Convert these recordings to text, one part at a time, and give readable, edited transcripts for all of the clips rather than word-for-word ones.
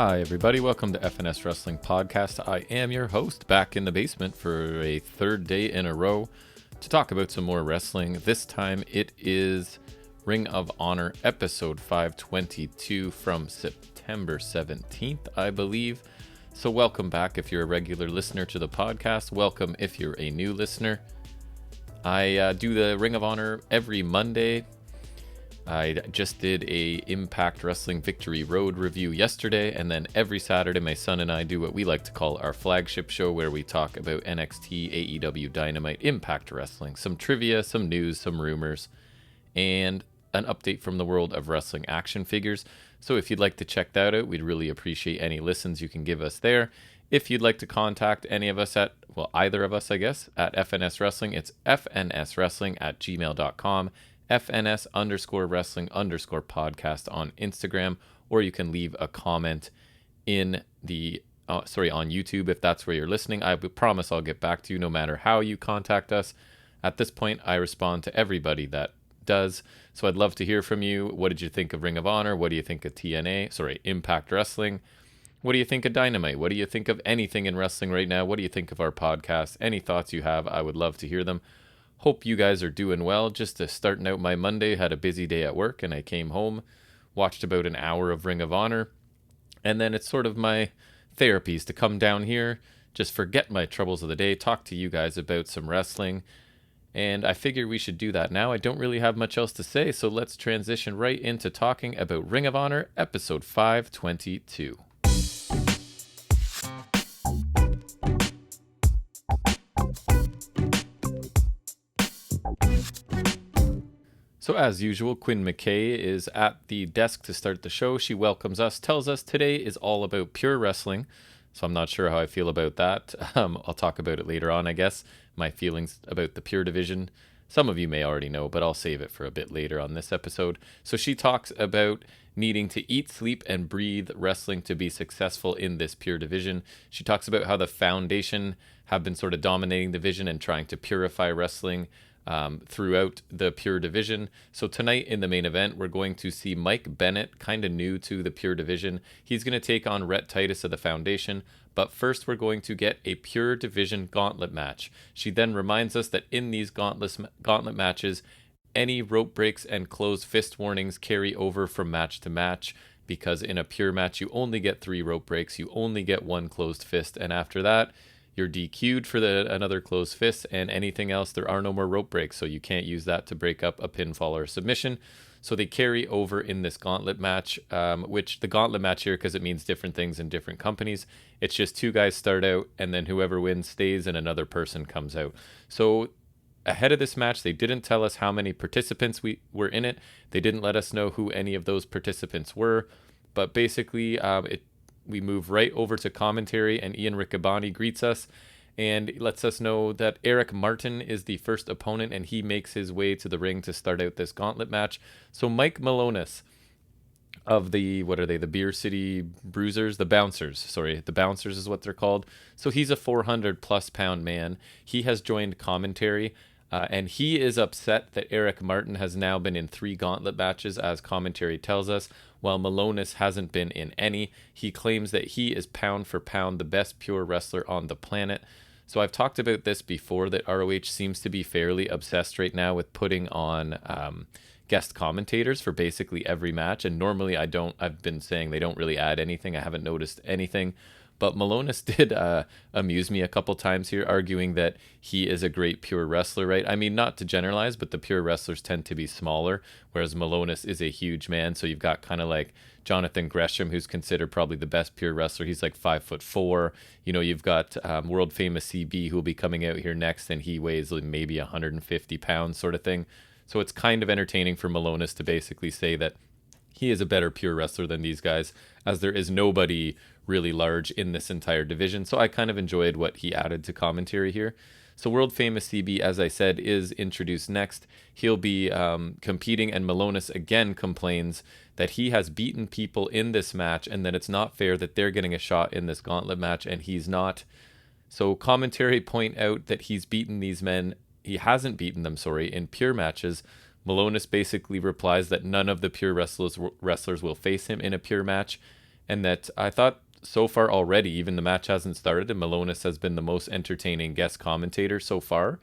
Hi, everybody. Welcome to FNS Wrestling Podcast. I am your host, back in the basement for a third day in a row to talk about some more wrestling. This time it is Ring of Honor episode 522 from September 17th, I believe. So welcome back if you're a regular listener to the podcast. Welcome if you're a new listener. I do the Ring of Honor every Monday. I just did a Impact Wrestling Victory Road review yesterday, and then every Saturday my son and I do what we like to call our flagship show, where we talk about NXT, AEW Dynamite, Impact Wrestling, some trivia, some news, some rumors, and an update from the world of wrestling action figures. So if you'd like to check that out, we'd really appreciate any listens you can give us there. If you'd like to contact any of us at, well, either of us, I guess, at FNS Wrestling, it's fnswrestling@gmail.com. FNS_wrestling_podcast on Instagram, or you can leave a comment in the on YouTube if that's where you're listening. I promise I'll get back to you no matter how you contact us. At this point, I respond to everybody that does, so I'd love to hear from you. What did you think of Ring of Honor? What do you think of Impact Wrestling? What do you think of Dynamite? What do you think of anything in wrestling right now? What do you think of our podcast? Any thoughts you have, I would love to hear them. Hope you guys are doing well. Just starting out my Monday, had a busy day at work, and I came home, watched about an hour of Ring of Honor, and then it's sort of my therapies to come down here, just forget my troubles of the day, talk to you guys about some wrestling, and I figure we should do that now. I don't really have much else to say, so let's transition right into talking about Ring of Honor episode 522. So as usual, Quinn McKay is at the desk to start the show. She welcomes us, tells us today is all about pure wrestling. So I'm not sure how I feel about that. I'll talk about it later on, I guess. My feelings about the pure division. Some of you may already know, but I'll save it for a bit later on this episode. So she talks about needing to eat, sleep, and breathe wrestling to be successful in this pure division. She talks about how the Foundation have been sort of dominating the division and trying to purify wrestling throughout the pure division. So tonight in the main event, we're going to see Mike Bennett, kind of new to the pure division. He's going to take on Rhett Titus of the Foundation. But first, we're going to get a pure division gauntlet match. She then reminds us that in these gauntlet matches, any rope breaks and closed fist warnings carry over from match to match, because in a pure match, you only get 3 rope breaks, you only get 1 closed fist, and after that, you're DQ'd for another closed fist, and anything else, there are no more rope breaks, so you can't use that to break up a pinfall or a submission. So they carry over in this gauntlet match, which the gauntlet match here, because it means different things in different companies, it's just 2 guys start out, and then whoever wins stays, and another person comes out. So ahead of this match, they didn't tell us how many participants were in it. They didn't let us know who any of those participants were, but basically we move right over to commentary, and Ian Riccaboni greets us and lets us know that Eric Martin is the first opponent, and he makes his way to the ring to start out this gauntlet match. So Mike Malonis of the Beer City Bruisers, the Bouncers is what they're called. So he's a 400 plus pound man. He has joined commentary. And he is upset that Eric Martin has now been in 3 gauntlet matches, as commentary tells us, while Malonis hasn't been in any. He claims that he is pound for pound the best pure wrestler on the planet. So I've talked about this before, that ROH seems to be fairly obsessed right now with putting on guest commentators for basically every match. And normally I've been saying they don't really add anything. I haven't noticed anything. But Malonis did amuse me a couple times here, arguing that he is a great pure wrestler, right? I mean, not to generalize, but the pure wrestlers tend to be smaller, whereas Malonis is a huge man. So you've got kind of like Jonathan Gresham, who's considered probably the best pure wrestler. He's like 5'4". You know, you've got world famous CB, who will be coming out here next, and he weighs maybe 150 pounds sort of thing. So it's kind of entertaining for Malonis to basically say that he is a better pure wrestler than these guys, as there is nobody really large in this entire division. So I kind of enjoyed what he added to commentary here. So world famous CB, as I said, is introduced next. He'll be competing, and Malonis again complains that he has beaten people in this match and that it's not fair that they're getting a shot in this gauntlet match and he's not. So commentary point out that he's beaten these men. He hasn't beaten them, in pure matches. Malonis basically replies that none of the pure wrestlers will face him in a pure match. and that I thought so far already, even the match hasn't started, and Malonis has been the most entertaining guest commentator so far.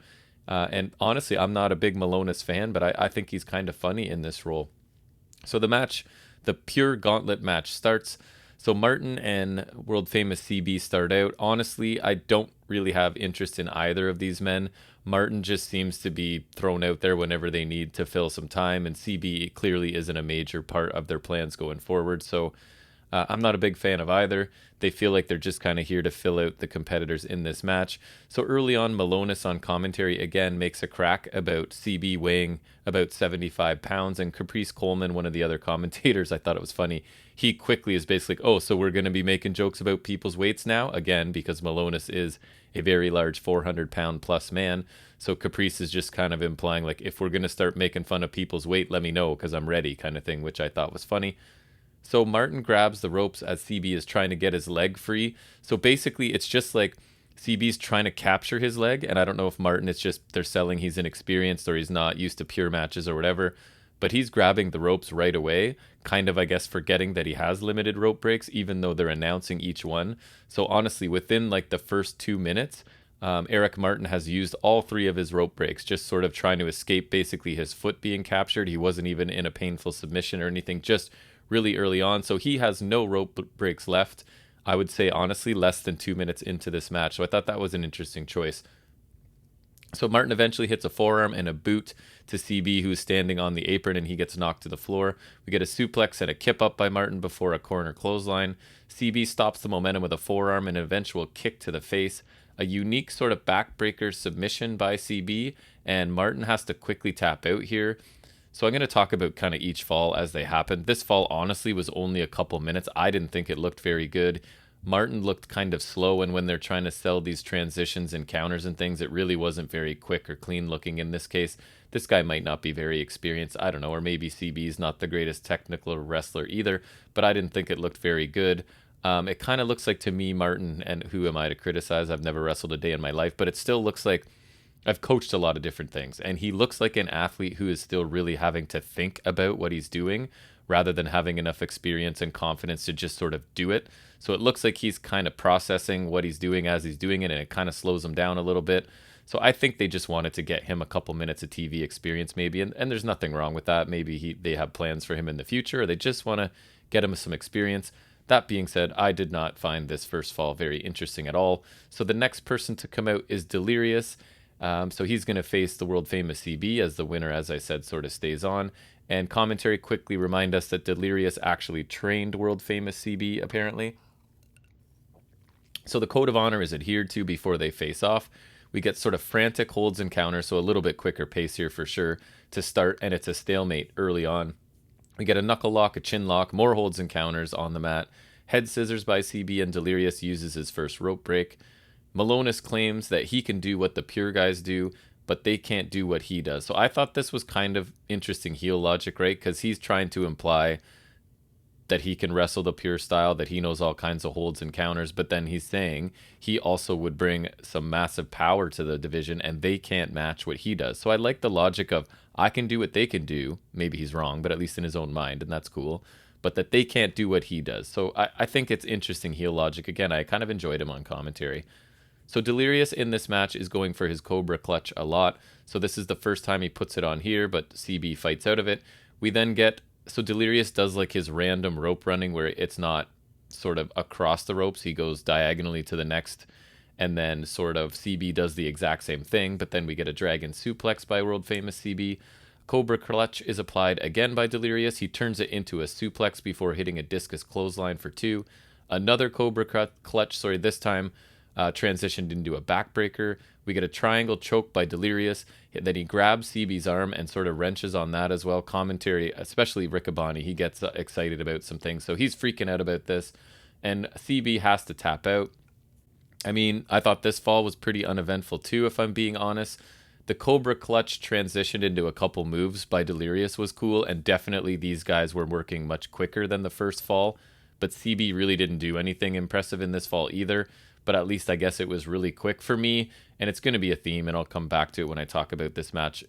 And honestly, I'm not a big Malonis fan, but I think he's kind of funny in this role. So the match, the pure gauntlet match starts. So Martin and world famous CB start out. Honestly, I don't really have interest in either of these men. Martin just seems to be thrown out there whenever they need to fill some time, and CB clearly isn't a major part of their plans going forward. So I'm not a big fan of either. They feel like they're just kind of here to fill out the competitors in this match. So early on, Malonis on commentary again makes a crack about CB weighing about 75 pounds. And Caprice Coleman, one of the other commentators, I thought it was funny. He quickly is basically like, oh, so we're going to be making jokes about people's weights now? Again, because Malonis is a very large 400-pound plus man. So Caprice is just kind of implying, like, if we're going to start making fun of people's weight, let me know because I'm ready kind of thing, which I thought was funny. So Martin grabs the ropes as CB is trying to get his leg free. So basically, it's just like CB's trying to capture his leg. And I don't know if Martin, it's just they're selling he's inexperienced or he's not used to pure matches or whatever. But he's grabbing the ropes right away, kind of, I guess, forgetting that he has limited rope breaks, even though they're announcing each one. So honestly, within like the first 2 minutes, Eric Martin has used all 3 of his rope breaks, just sort of trying to escape basically his foot being captured. He wasn't even in a painful submission or anything, just really early on. So he has no rope breaks left. I would say, honestly, less than 2 minutes into this match. So I thought that was an interesting choice. So Martin eventually hits a forearm and a boot to CB, who's standing on the apron, and he gets knocked to the floor. We get a suplex and a kip up by Martin before a corner clothesline. CB stops the momentum with a forearm and an eventual kick to the face. A unique sort of backbreaker submission by CB, and Martin has to quickly tap out here. So I'm going to talk about kind of each fall as they happen. This fall, honestly, was only a couple minutes. I didn't think it looked very good. Martin looked kind of slow, and when they're trying to sell these transitions and counters and things, it really wasn't very quick or clean looking in this case. This guy might not be very experienced. I don't know, or maybe CB's not the greatest technical wrestler either, but I didn't think it looked very good. It kind of looks like, to me, Martin, and who am I to criticize? I've never wrestled a day in my life, but it still looks like I've coached a lot of different things, and he looks like an athlete who is still really having to think about what he's doing rather than having enough experience and confidence to just sort of do it. So it looks like he's kind of processing what he's doing as he's doing it, and it kind of slows him down a little bit. So I think they just wanted to get him a couple minutes of TV experience maybe, and there's nothing wrong with that. Maybe they have plans for him in the future, or they just want to get him some experience. That being said, I did not find this first fall very interesting at all. So the next person to come out is Delirious. So he's going to face the world famous CB as the winner, as I said, sort of stays on. And commentary quickly remind us that Delirious actually trained world famous CB, apparently. So the code of honor is adhered to before they face off. We get sort of frantic holds and counters, so a little bit quicker pace here for sure to start, and it's a stalemate early on. We get a knuckle lock, a chin lock, more holds and counters on the mat. Head scissors by CB, and Delirious uses his first rope break. Malonis claims that he can do what the pure guys do, but they can't do what he does. So I thought this was kind of interesting heel logic, right? Because he's trying to imply that he can wrestle the pure style, that he knows all kinds of holds and counters, but then he's saying he also would bring some massive power to the division, and they can't match what he does. So I like the logic of, I can do what they can do. Maybe he's wrong, but at least in his own mind, and that's cool. But that they can't do what he does. So I think it's interesting heel logic. Again, I kind of enjoyed him on commentary. So Delirious in this match is going for his Cobra Clutch a lot. So this is the first time he puts it on here, but CB fights out of it. We then get, so Delirious does like his random rope running where it's not sort of across the ropes. He goes diagonally to the next, and then sort of CB does the exact same thing, but then we get a dragon suplex by world famous CB. Cobra Clutch is applied again by Delirious. He turns it into a suplex before hitting a discus clothesline for 2. Another Cobra Clutch, this time transitioned into a backbreaker. We get a triangle choke by Delirious. Then he grabs CB's arm and sort of wrenches on that as well. Commentary, especially Riccaboni, he gets excited about some things. So he's freaking out about this. And CB has to tap out. I mean, I thought this fall was pretty uneventful too, if I'm being honest. The Cobra Clutch transitioned into a couple moves by Delirious was cool, and definitely these guys were working much quicker than the first fall. But CB really didn't do anything impressive in this fall either. But at least I guess it was really quick for me, and it's going to be a theme, and I'll come back to it when I talk about this match,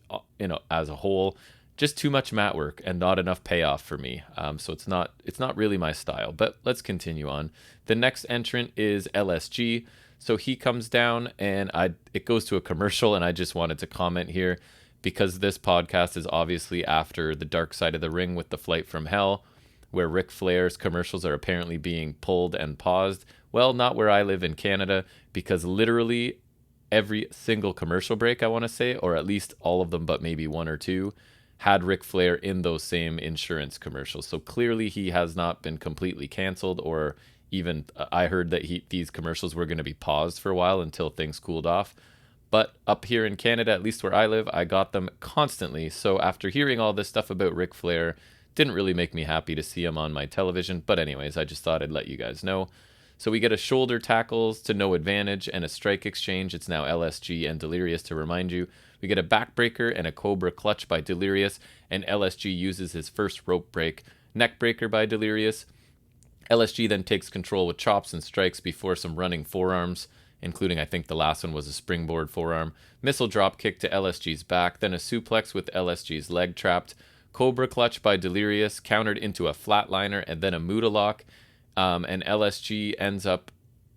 as a whole. just too much mat work and not enough payoff for me. So it's not really my style. But let's continue on. The next entrant is LSG. So he comes down and it goes to a commercial, and I just wanted to comment here because this podcast is obviously after the Dark Side of the Ring with the Flight from Hell, where Ric Flair's commercials are apparently being pulled and paused. Well, not where I live in Canada, because literally every single commercial break, I want to say, or at least all of them, but maybe one or two, had Ric Flair in those same insurance commercials. So clearly he has not been completely canceled, or even I heard that these commercials were going to be paused for a while until things cooled off. But up here in Canada, at least where I live, I got them constantly. So after hearing all this stuff about Ric Flair, didn't really make me happy to see him on my television. But anyways, I just thought I'd let you guys know. So we get a shoulder tackles to no advantage and a strike exchange. It's now LSG and Delirious to remind you. We get a backbreaker and a Cobra clutch by Delirious, and LSG uses his first rope break. Neckbreaker by Delirious. LSG then takes control with chops and strikes before some running forearms, including I think the last one was a springboard forearm. Missile drop kick to LSG's back, then a suplex with LSG's leg trapped. Cobra clutch by Delirious, countered into a flatliner and then a Muda lock. And LSG ends up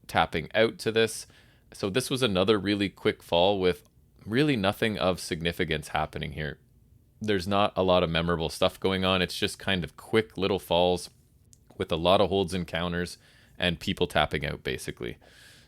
tapping out to this. So this was another really quick fall with really nothing of significance happening here. There's not a lot of memorable stuff going on. It's just kind of quick little falls with a lot of holds and counters and people tapping out, basically.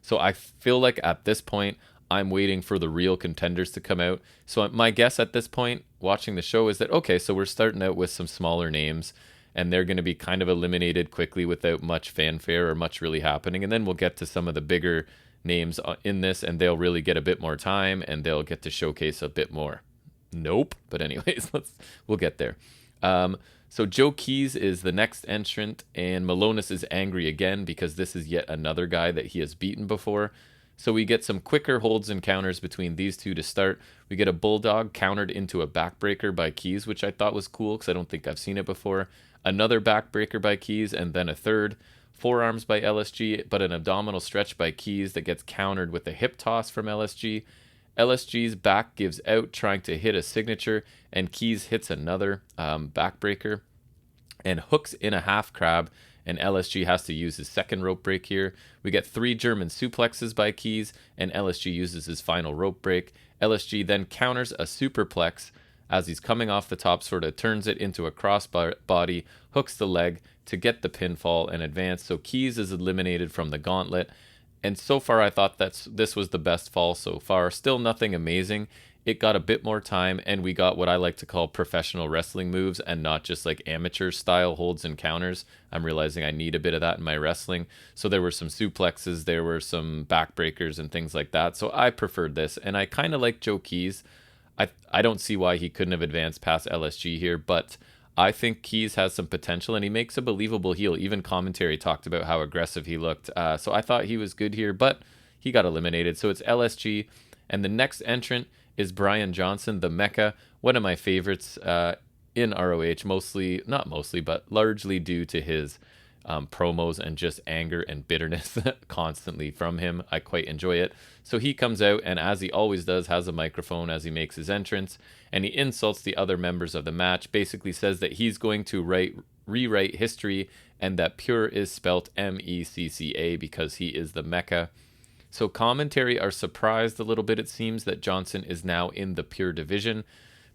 So I feel like at this point, I'm waiting for the real contenders to come out. So my guess at this point, watching the show, is that, okay, so we're starting out with some smaller names, and they're going to be kind of eliminated quickly without much fanfare or much really happening. And then we'll get to some of the bigger names in this, and they'll really get a bit more time, and they'll get to showcase a bit more. Nope. But anyways, we'll get there. So Joe Keys is the next entrant, and Malonis is angry again because this is yet another guy that he has beaten before. So we get some quicker holds and counters between these two to start. We get a bulldog countered into a backbreaker by Keys, which I thought was cool because I don't think I've seen it before. Another backbreaker by Keys, and then a third. Forearms by LSG, but an abdominal stretch by Keys that gets countered with a hip toss from LSG. LSG's back gives out trying to hit a signature, and Keys hits another backbreaker and hooks in a half crab, and LSG has to use his second rope break here. We get 3 German suplexes by Keys, and LSG uses his final rope break. LSG then counters a superplex as he's coming off the top, sort of turns it into a crossbody, hooks the leg to get the pinfall and advance. So Keys is eliminated from the gauntlet. And so far, I thought this was the best fall so far. Still nothing amazing. It got a bit more time, and we got what I like to call professional wrestling moves and not just like amateur style holds and counters. I'm realizing I need a bit of that in my wrestling. So there were some suplexes, there were some backbreakers and things like that. So I preferred this, and I kind of like Joe Keys. I don't see why he couldn't have advanced past LSG here, but I think Keys has some potential, and he makes a believable heel. Even commentary talked about how aggressive he looked. So I thought he was good here, but he got eliminated. So it's LSG, and the next entrant is Brian Johnson, the Mecca, one of my favorites in ROH, not mostly, but largely due to his promos and just anger and bitterness constantly from him. I quite enjoy it. So he comes out, and as he always does, has a microphone as he makes his entrance, and he insults the other members of the match, basically says that he's going to rewrite history, and that Pure is spelt Mecca because he is the Mecca. So commentary are surprised a little bit, it seems, that Johnson is now in the Pure division,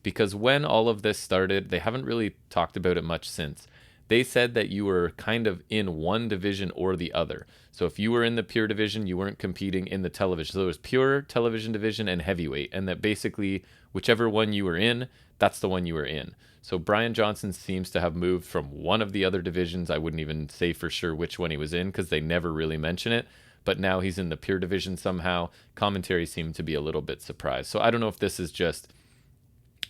because when all of this started, they haven't really talked about it much since. They said that you were kind of in one division or the other. So if you were in the Pure division, you weren't competing in the television. So there was Pure, television division, and heavyweight. And that basically, whichever one you were in, that's the one you were in. So Brian Johnson seems to have moved from one of the other divisions. I wouldn't even say for sure which one he was in because they never really mention it. But now he's in the Pure division somehow. Commentary seemed to be a little bit surprised. So I don't know if this is just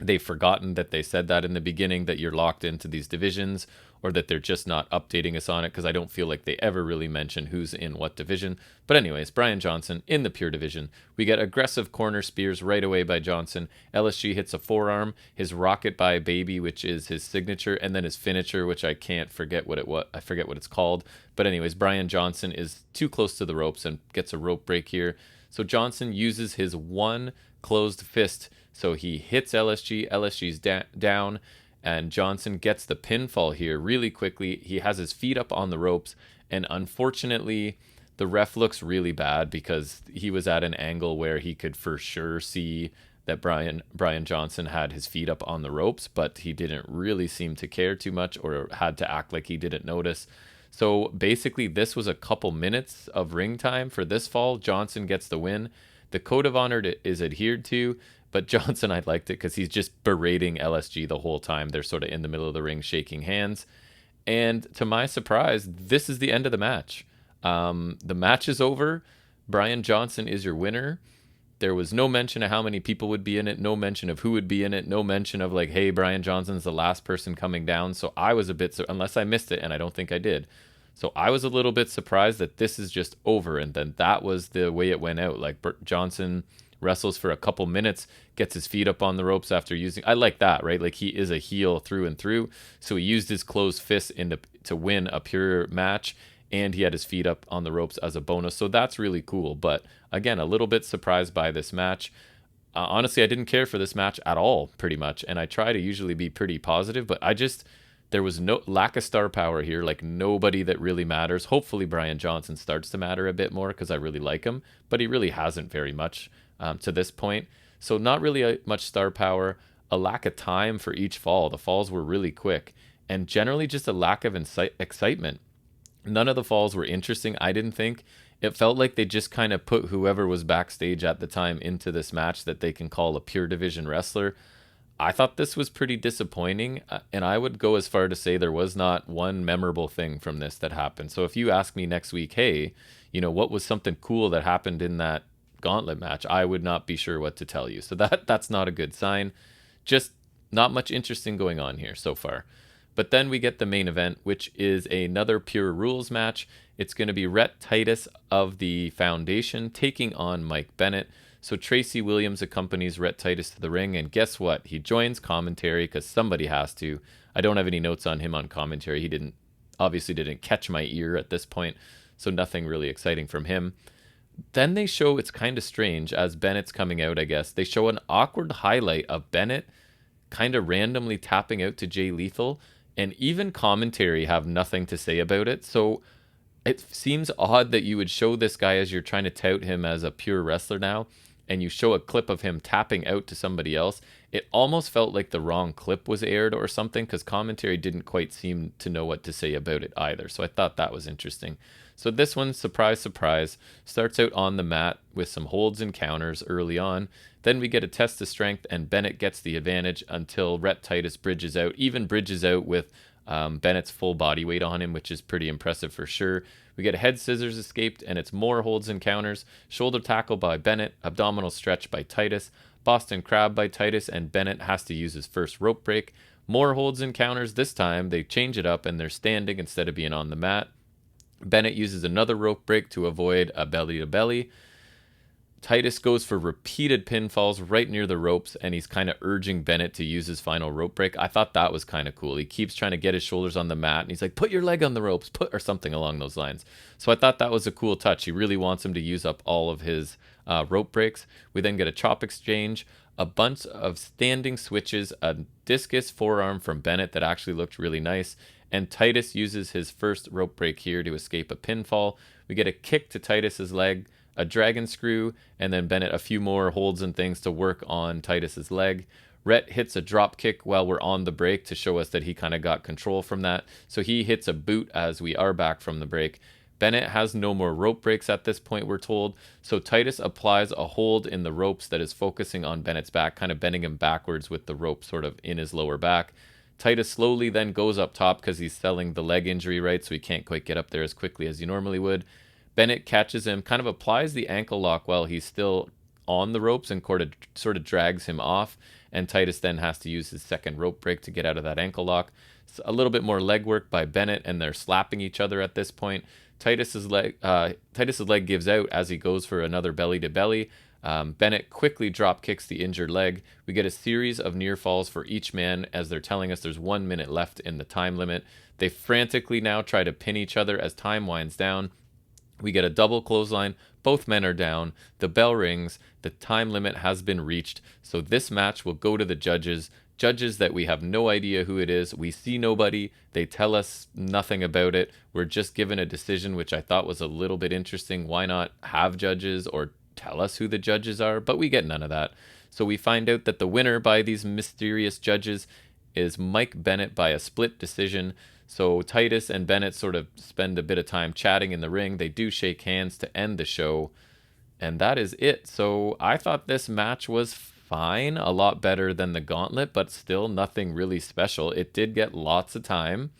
they've forgotten that they said that in the beginning, that you're locked into these divisions, or that they're just not updating us on it, because I don't feel like they ever really mention who's in what division. But anyways, Brian Johnson in the Pure division. We get aggressive corner spears right away by Johnson. LSG hits a forearm, his rocket by Baby, which is his signature, and then his finisher, which I forget what it's called. But anyways, Brian Johnson is too close to the ropes and gets a rope break here. So Johnson uses his one closed fist So he hits LSG's down, and Johnson gets the pinfall here really quickly. He has his feet up on the ropes, and unfortunately, the ref looks really bad because he was at an angle where he could for sure see that Brian Johnson had his feet up on the ropes, but he didn't really seem to care too much or had to act like he didn't notice. So basically, this was a couple minutes of ring time for this fall. Johnson gets the win. The code of honor is adhered to, but Johnson, I liked it because he's just berating LSG the whole time. They're sort of in the middle of the ring shaking hands. And to my surprise, this is the end of the match. The match is over. Brian Johnson is your winner. There was no mention of how many people would be in it, no mention of who would be in it, no mention of like, hey, Brian Johnson's the last person coming down. So I was a bit, unless I missed it, and I don't think I did. So I was a little bit surprised that this is just over. And then that was the way it went out. Like Johnson wrestles for a couple minutes, gets his feet up on the ropes after using, I like that, right? Like he is a heel through and through. So he used his closed fist to win a pure match. And he had his feet up on the ropes as a bonus. So that's really cool. But again, a little bit surprised by this match. Honestly, I didn't care for this match at all, pretty much. And I try to usually be pretty positive, but there was no lack of star power here. Like nobody that really matters. Hopefully Brian Johnson starts to matter a bit more because I really like him, but he really hasn't very much to this point. So not really much star power, a lack of time for each fall. The falls were really quick, and generally just a lack of excitement. None of the falls were interesting, I didn't think. It felt like they just kind of put whoever was backstage at the time into this match that they can call a pure division wrestler. I thought this was pretty disappointing, and I would go as far to say there was not one memorable thing from this that happened. So if you ask me next week, hey, what was something cool that happened in that gauntlet match, I would not be sure what to tell you. So that's not a good sign. Just not much interesting going on here so far. But then we get the main event, which is another Pure Rules match. It's going to be Rhett Titus of the Foundation taking on Mike Bennett. So Tracy Williams accompanies Rhett Titus to the ring, and guess what? He joins commentary because somebody has to. I don't have any notes on him on commentary. He obviously didn't catch my ear at this point, so nothing really exciting from him. Then they show, it's kind of strange, as Bennett's coming out, I guess, they show an awkward highlight of Bennett kind of randomly tapping out to Jay Lethal. And even commentary have nothing to say about it. So it seems odd that you would show this guy as you're trying to tout him as a pure wrestler now, and you show a clip of him tapping out to somebody else. It almost felt like the wrong clip was aired or something, because commentary didn't quite seem to know what to say about it either. So I thought that was interesting. So this one, surprise, surprise, starts out on the mat with some holds and counters early on. Then we get a test of strength, and Bennett gets the advantage until Rhett Titus bridges out with Bennett's full body weight on him, which is pretty impressive for sure. We get a head scissors escaped, and it's more holds and counters. Shoulder tackle by Bennett, abdominal stretch by Titus, Boston Crab by Titus, and Bennett has to use his first rope break. More holds and counters. This time they change it up, and they're standing instead of being on the mat. Bennett uses another rope break to avoid a belly-to-belly. Titus goes for repeated pinfalls right near the ropes, and he's kind of urging Bennett to use his final rope break. I thought that was kind of cool. He keeps trying to get his shoulders on the mat, and he's like, put your leg on the ropes, or something along those lines. So I thought that was a cool touch. He really wants him to use up all of his rope breaks. We then get a chop exchange, a bunch of standing switches, a discus forearm from Bennett that actually looked really nice, and Titus uses his first rope break here to escape a pinfall. We get a kick to Titus's leg, a dragon screw, and then Bennett a few more holds and things to work on Titus's leg. Rhett hits a drop kick while we're on the break to show us that he kind of got control from that. So he hits a boot as we are back from the break. Bennett has no more rope breaks at this point, we're told. So Titus applies a hold in the ropes that is focusing on Bennett's back, kind of bending him backwards with the rope sort of in his lower back. Titus slowly then goes up top because he's selling the leg injury, right? So he can't quite get up there as quickly as he normally would. Bennett catches him, kind of applies the ankle lock while he's still on the ropes and sort of drags him off. And Titus then has to use his second rope break to get out of that ankle lock. So a little bit more leg work by Bennett, and they're slapping each other at this point. Titus's leg gives out as he goes for another belly to belly. Bennett quickly drop kicks the injured leg. We get a series of near falls for each man as they're telling us there's 1 minute left in the time limit. They frantically now try to pin each other as time winds down. We get a double clothesline. Both men are down. The bell rings. The time limit has been reached. So this match will go to the judges. Judges that we have no idea who it is. We see nobody. They tell us nothing about it. We're just given a decision, which I thought was a little bit interesting. Why not have judges or tell us who the judges are? But we get none of that. So we find out that the winner by these mysterious judges is Mike Bennett by a split decision. So Titus and Bennett sort of spend a bit of time chatting in the ring. They do shake hands to end the show. And that is it. So I thought this match was fine, a lot better than the Gauntlet, but still nothing really special. It did get lots of time,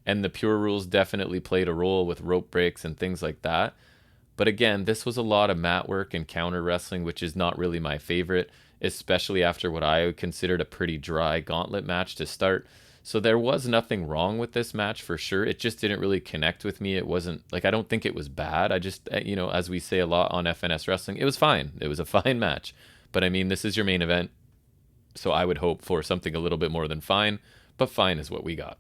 and the Pure Rules definitely played a role with rope breaks and things like that. But again, this was a lot of mat work and counter wrestling, which is not really my favorite, especially after what I considered a pretty dry Gauntlet match to start. So there was nothing wrong with this match for sure. It just didn't really connect with me. It wasn't like, I don't think it was bad. I just, as we say a lot on FNS Wrestling, it was fine. It was a fine match. But I mean, this is your main event. So I would hope for something a little bit more than fine. But fine is what we got.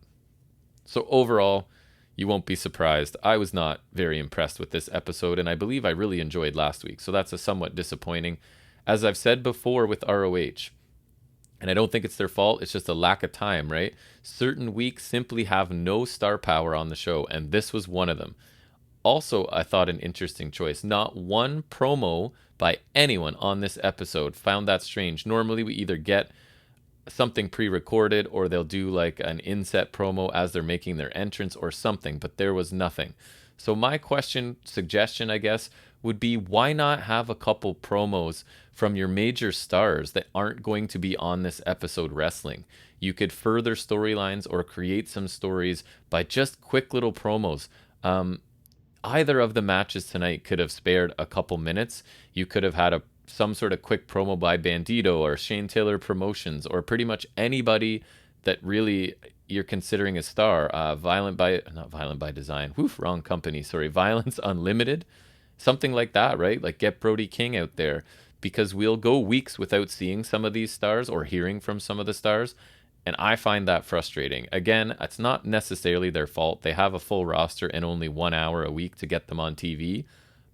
So overall, you won't be surprised. I was not very impressed with this episode. And I believe I really enjoyed last week. So that's a somewhat disappointing. As I've said before with ROH, and I don't think it's their fault. It's just a lack of time, right? Certain weeks simply have no star power on the show, and this was one of them. Also, I thought an interesting choice. Not one promo by anyone on this episode. Found that strange. Normally, we either get something pre-recorded or they'll do like an inset promo as they're making their entrance or something, but there was nothing. So my suggestion, I guess, would be why not have a couple promos from your major stars that aren't going to be on this episode wrestling? You could further storylines or create some stories by just quick little promos. Either of the matches tonight could have spared a couple minutes. You could have had some sort of quick promo by Bandito or Shane Taylor Promotions or pretty much anybody that really you're considering a star. Not Violent by Design. Wrong company. Sorry, Violence Unlimited. Something like that, right? Like get Brody King out there, because we'll go weeks without seeing some of these stars or hearing from some of the stars. And I find that frustrating. Again, it's not necessarily their fault. They have a full roster and only 1 hour a week to get them on TV.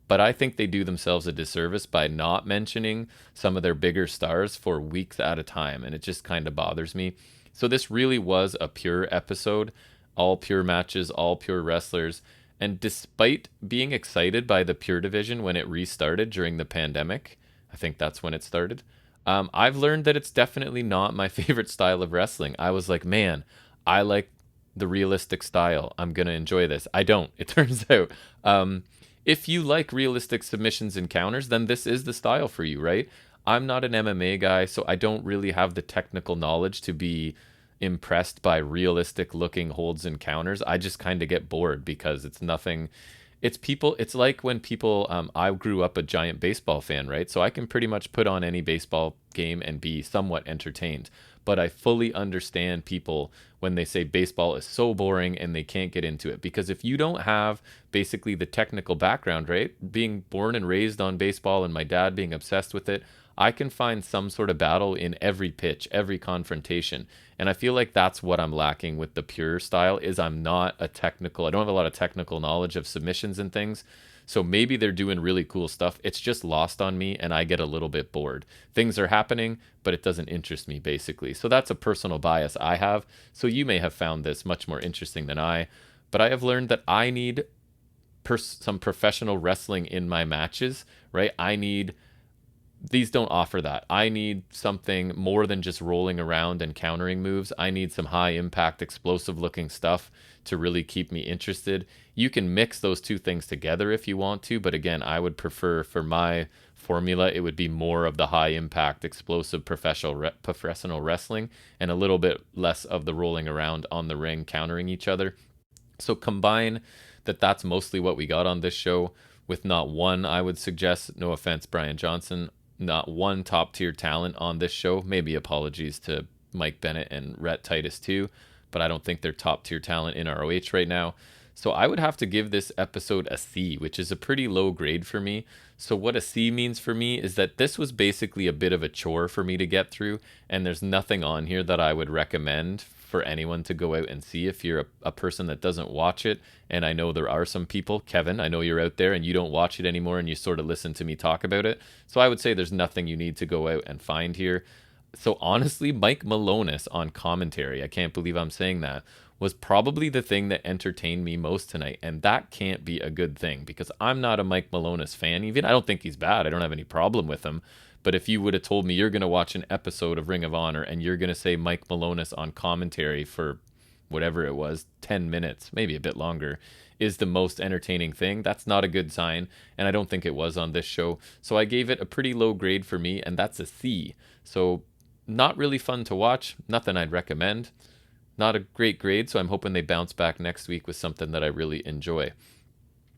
But I think they do themselves a disservice by not mentioning some of their bigger stars for weeks at a time. And it just kind of bothers me. So this really was a pure episode. All pure matches, all pure wrestlers. And despite being excited by the Pure division when it restarted during the pandemic, I think that's when it started, I've learned that it's definitely not my favorite style of wrestling. I was like, man, I like the realistic style. I'm going to enjoy this. I don't, it turns out. If you like realistic submissions and counters, then this is the style for you, right? I'm not an MMA guy, so I don't really have the technical knowledge to be impressed by realistic looking holds and counters. I just kind of get bored because it's nothing. It's like when people, I grew up a giant baseball fan, right? So I can pretty much put on any baseball game and be somewhat entertained. But I fully understand people when they say baseball is so boring and they can't get into it. Because if you don't have basically the technical background, right? Being born and raised on baseball and my dad being obsessed with it, I can find some sort of battle in every pitch, every confrontation. And I feel like that's what I'm lacking with the pure style is I don't have a lot of technical knowledge of submissions and things. So maybe they're doing really cool stuff. It's just lost on me and I get a little bit bored. Things are happening, but it doesn't interest me basically. So that's a personal bias I have. So you may have found this much more interesting than I, but I have learned that I need some professional wrestling in my matches, right? These don't offer that. I need something more than just rolling around and countering moves. I need some high impact, explosive looking stuff to really keep me interested. You can mix those two things together if you want to, but again, I would prefer for my formula, it would be more of the high impact, explosive professional wrestling and a little bit less of the rolling around on the ring, countering each other. So combine that's mostly what we got on this show with not one, I would suggest, no offense, Brian Johnson, not one top tier talent on this show. Maybe apologies to Mike Bennett and Rhett Titus too, but I don't think they're top tier talent in ROH right now. So I would have to give this episode a C, which is a pretty low grade for me. So what a C means for me is that this was basically a bit of a chore for me to get through, and there's nothing on here that I would recommend for anyone to go out and see if you're a person that doesn't watch it. And I know there are some people, Kevin, I know you're out there and you don't watch it anymore and you sort of listen to me talk about it. So I would say there's nothing you need to go out and find here. So honestly, Mike Malonis on commentary, I can't believe I'm saying that, was probably the thing that entertained me most tonight. And that can't be a good thing because I'm not a Mike Malonis fan even. I don't think he's bad. I don't have any problem with him. But if you would have told me you're going to watch an episode of Ring of Honor and you're going to say Mike Malonis on commentary for whatever it was, 10 minutes, maybe a bit longer, is the most entertaining thing, that's not a good sign. And I don't think it was on this show. So I gave it a pretty low grade for me, and that's a C. So not really fun to watch. Nothing I'd recommend. Not a great grade, so I'm hoping they bounce back next week with something that I really enjoy.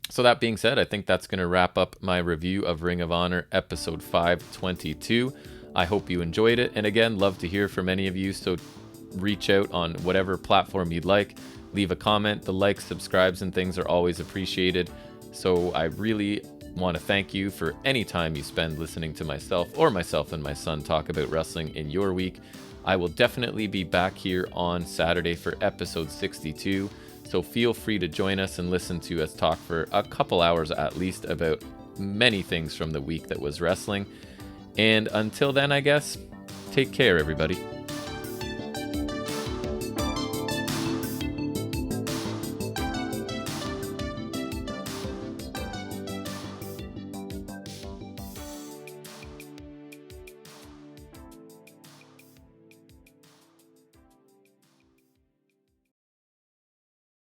So that being said, I think that's going to wrap up my review of Ring of Honor episode 522. I hope you enjoyed it. And again, love to hear from any of you. So reach out on whatever platform you'd like. Leave a comment. The likes, subscribes, and things are always appreciated. So I really want to thank you for any time you spend listening to myself and my son talk about wrestling in your week. I will definitely be back here on Saturday for episode 62. So feel free to join us and listen to us talk for a couple hours at least about many things from the week that was wrestling. And until then, I guess, take care, everybody.